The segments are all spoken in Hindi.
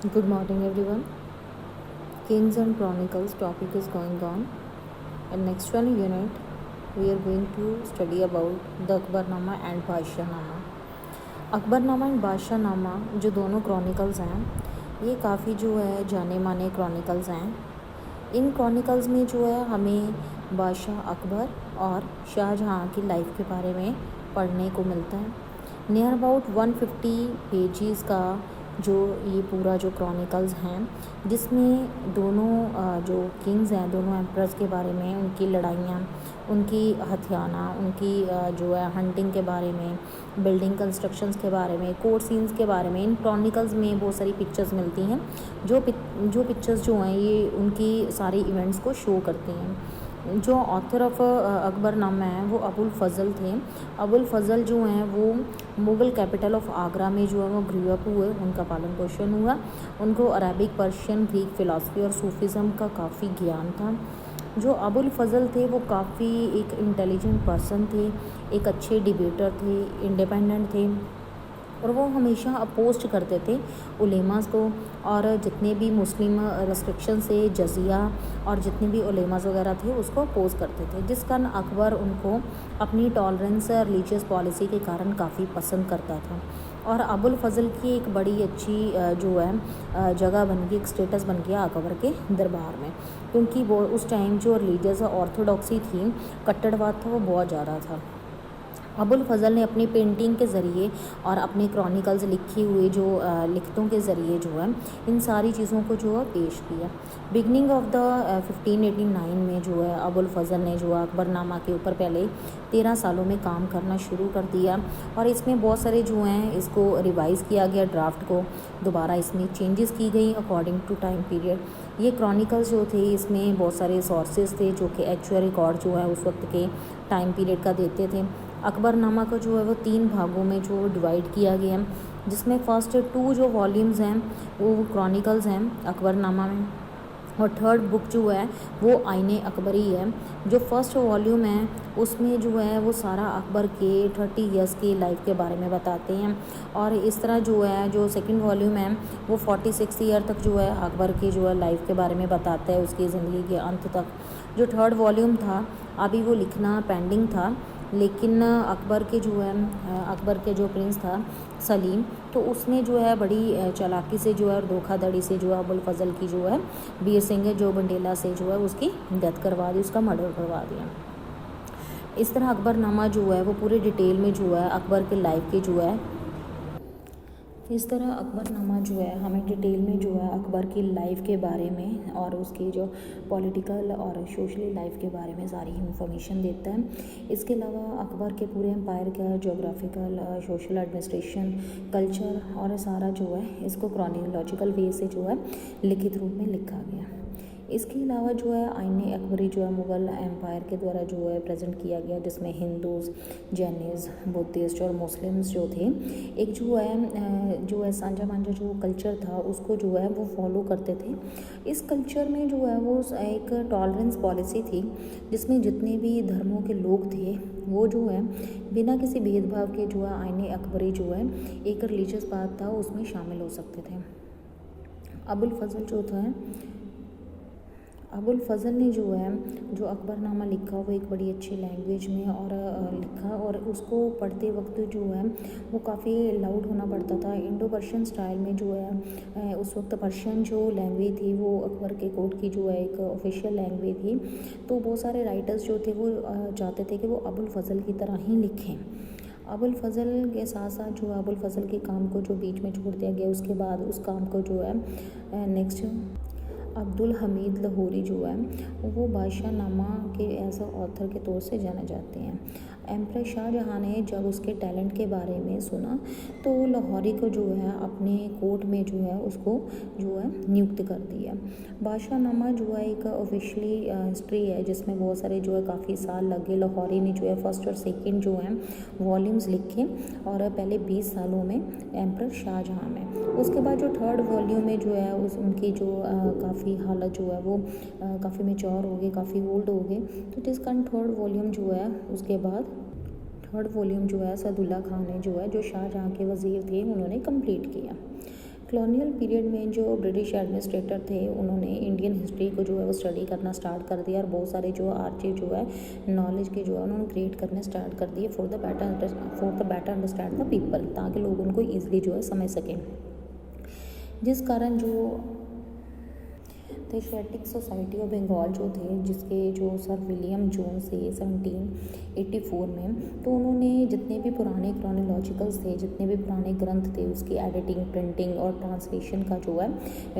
Good morning, everyone. Kings and Chronicles topic is going on. In next one unit, we are going to study about the Akbarnama and Badshahनामा. अकबरनामा एंड बादशाहनामा जो दोनों क्रॉनिकल्स हैं, ये काफ़ी जो है जाने माने क्रॉनिकल्स हैं. इन क्रॉनिकल्स में जो है हमें बादशाह अकबर और शाहजहाँ की लाइफ के बारे में पढ़ने को मिलता है. नियर अबाउट 150 पेजेस का जो ये पूरा जो क्रॉनिकल्स हैं, जिसमें दोनों जो किंग्स हैं, दोनों एम्परर्स के बारे में, उनकी लड़ाइयाँ, उनकी हथियाना, उनकी जो है हंटिंग के बारे में, बिल्डिंग कंस्ट्रक्शंस के बारे में, कोर्ट सीन्स के बारे में, इन क्रॉनिकल्स में बहुत सारी पिक्चर्स मिलती हैं. जो पिक्चर्स जो हैं ये उनकी सारे इवेंट्स को शो करती हैं. जो ऑथर ऑफ अकबरनामा है वो अबुल फ़ज़ल थे. अबुल फ़ज़ल जो हैं वो मुग़ल कैपिटल ऑफ आगरा में जो है वो ग्रू अप हुए, उनका पालन पोषण हुआ. उनको अरबिक, पर्शियन, ग्रीक फ़िलासफ़ी और सूफ़िज़म का काफ़ी ज्ञान था. जो अबुल फ़ज़ल थे वो काफ़ी एक इंटेलिजेंट पर्सन थे, एक अच्छे डिबेटर थे, इंडिपेंडेंट थे, और वो हमेशा अपोस्ट करते थे उलेमास को. और जितने भी मुस्लिम रेस्ट्रिक्शन से जजिया और जितने भी उलेमास वगैरह थे उसको अपोज करते थे, जिस कारण अकबर उनको अपनी टॉलरेंस रिलीजियस पॉलिसी के कारण काफ़ी पसंद करता था. और अबुल फ़ज़ल की एक बड़ी अच्छी जो है जगह बन गई, एक स्टेटस बन गया अकबर के दरबार में, क्योंकि वो उस टाइम जो रिलीजियस ऑर्थोडॉक्सी थी, कट्टरवाद था, वो बहुत ज़्यादा था. अबुल फ़ज़ल ने अपनी पेंटिंग के ज़रिए और अपने क्रॉनिकल्स लिखे हुए जो लिखतों के ज़रिए जो है इन सारी चीज़ों को जो है पेश किया. बिगनिंग ऑफ द 1589 में जो है अबुल फ़ज़ल ने जो है अकबरनामा के ऊपर पहले 13 सालों में काम करना शुरू कर दिया. और इसमें बहुत सारे जो हैं इसको रिवाइज़ किया गया, ड्राफ्ट को दोबारा इसमें चेंजेस की गई अकॉर्डिंग टू टाइम पीरियड. ये क्रॉनिकल्स जो थे इसमें बहुत सारे सोर्सेज थे जो कि एक्चुअल रिकॉर्ड जो है उस वक्त के टाइम पीरियड का देते थे. अकबरनामा को जो है वो 3 भागों में जो डिवाइड किया गया, जिसमें फ़र्स्ट 2 जो वॉल्यूम्स हैं वो क्रॉनिकल्स हैं अकबरनामा में, और थर्ड बुक जो है वो आईने अकबरी है. जो फर्स्ट वॉल्यूम है उसमें जो है वो सारा अकबर के 30 ईयर्स की लाइफ के बारे में बताते हैं. और इस तरह जो है जो सेकंड वॉल्यूम है वो 46 ईयर तक जो है अकबर की जो है लाइफ के बारे में बताता है, उसकी ज़िंदगी के अंत तक. जो थर्ड वॉल्यूम था अभी वो लिखना पेंडिंग था, लेकिन अकबर के जो है अकबर के जो प्रिंस था सलीम, तो उसने जो है बड़ी चालाकी से जो है और धोखाधड़ी से जो है अबुल फ़ज़ल की जो है वीर सिंह जो बंडेला से जो है उसकी डेथ करवा दी, उसका मर्डर करवा दिया. इस तरह अकबरनामा जो है वो पूरे डिटेल में जो है अकबर के लाइफ के जो है इस तरह अकबरनामा जो है हमें डिटेल में जो है अकबर की लाइफ के बारे में और उसकी जो पॉलिटिकल और सोशली लाइफ के बारे में सारी इंफॉर्मेशन देता है. इसके अलावा अकबर के पूरे एम्पायर का जोग्राफिकल, सोशल, एडमिनिस्ट्रेशन, कल्चर और सारा जो है इसको क्रॉनोलॉजिकल वे से जो है लिखित रूप में लिखा गया. इसके अलावा जो है आईने अकबरी जो है मुग़ल एम्पायर के द्वारा जो है प्रेजेंट किया गया, जिसमें हिंदूज़, जैनिज़, बुद्धिस्ट और मुस्लिम्स जो थे एक जो है सांझा मांझा जो कल्चर था उसको जो है वो फॉलो करते थे. इस कल्चर में जो है वो एक टॉलरेंस पॉलिसी थी, जिसमें जितने भी धर्मों के लोग थे वो जो है बिना किसी भेदभाव के जो है आईने अकबरी जो है एक रिलीजियस बात था उसमें शामिल हो सकते थे. अबुल फ़ज़ल ने जो है जो अकबरनामा लिखा वो एक बड़ी अच्छी लैंग्वेज में और लिखा, और उसको पढ़ते वक्त जो है वो काफ़ी लाउड होना पड़ता था. इंडो पर्शियन स्टाइल में जो है उस वक्त पर्शियन जो लैंग्वेज थी वो अकबर के कोर्ट की जो है एक ऑफिशियल लैंग्वेज थी. तो बहुत सारे राइटर्स जो थे वो चाहते थे कि वो अबुल फ़ज़ल की तरह ही लिखें. अबुल फ़ज़ल के साथ साथ जो अबुल फ़ज़ल के काम को जो बीच में छोड़ दिया गया, उसके बाद उस काम को जो है नेक्स्ट अब्दुल हमीद लाहौरी जो है वो बादशाहनामा के एज अ ऑथर के तौर से जाने जाते हैं. एम्परर शाहजहाँ ने जब उसके टैलेंट के बारे में सुना तो लाहौरी को जो है अपने कोर्ट में जो है उसको जो है नियुक्त कर दिया. बादशाहनामा जो है एक ऑफिशियली हिस्ट्री है जिसमें बहुत सारे जो है काफ़ी साल लगे. लाहौरी ने जो है फर्स्ट और सेकंड जो है वॉल्यूम्स लिखे, और पहले 20 सालों में एम्परर शाहजहाँ में. उसके बाद जो थर्ड वॉल्यूम में जो है उनकी जो काफ़ी हालत जो है वो काफ़ी मेच्योर हो गई, काफ़ी ओल्ड हो गए. तो जिस कारण थर्ड वॉल्यूम जो है उसके बाद थर्ड वॉल्यूम जो है सदुल्ला खान ने जो है जो शाहजहाँ के वज़ीर थे उन्होंने कंप्लीट किया. कॉलोनियल पीरियड में जो ब्रिटिश एडमिनिस्ट्रेटर थे उन्होंने इंडियन हिस्ट्री को जो है वो स्टडी करना स्टार्ट कर दिया और बहुत सारे जो आर्चिव जो है नॉलेज के जो है उन्होंने क्रिएट करने स्टार्ट कर दिए for the better understand the people, ताकि लोग उनको ईजिली जो है समझ सकें। जिस कारण जो एशियाटिक सोसाइटी ऑफ बंगाल जो थे, जिसके जो सर विलियम जोन्स थे 1784 में, तो उन्होंने जितने भी पुराने क्रॉनोलॉजिकल्स थे, जितने भी पुराने ग्रंथ थे, उसकी एडिटिंग, प्रिंटिंग और ट्रांसलेशन का जो है,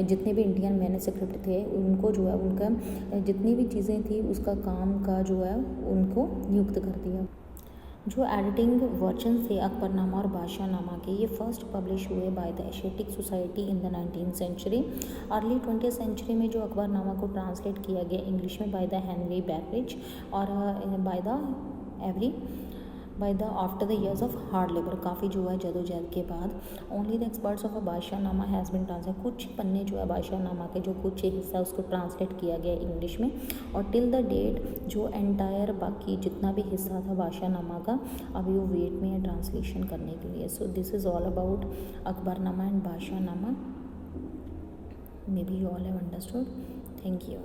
जितने भी इंडियन मैन्युस्क्रिप्ट थे उनको जो है उनका जितनी भी चीज़ें थी उसका काम का जो है उनको नियुक्त कर दिया। जो एडिटिंग वर्जन थे अकबरनामा और बादशाहनामा के, ये फर्स्ट पब्लिश हुए by the Asiatic Society in the 19th century. Early 20th century में जो अकबरनामा को ट्रांसलेट किया गया इंग्लिश में बाय द हेनरी बैकरिज और by the after the years of hard labour, काफ़ी जो है जदोजहद के बाद। Only the experts of a Badshahnama has been translate, कुछ पन्ने जो है बादशाहनामा के जो कुछ हिस्सा उसको ट्रांसलेट किया गया इंग्लिश में, और टिल द डेट जो एंटायर बाकी जितना भी हिस्सा था बादशाहनामा का अभी वो वेट में है ट्रांसलेशन करने के लिए। So this is all about Akbarnama and Badshahnama. Maybe you all have understood. Thank you.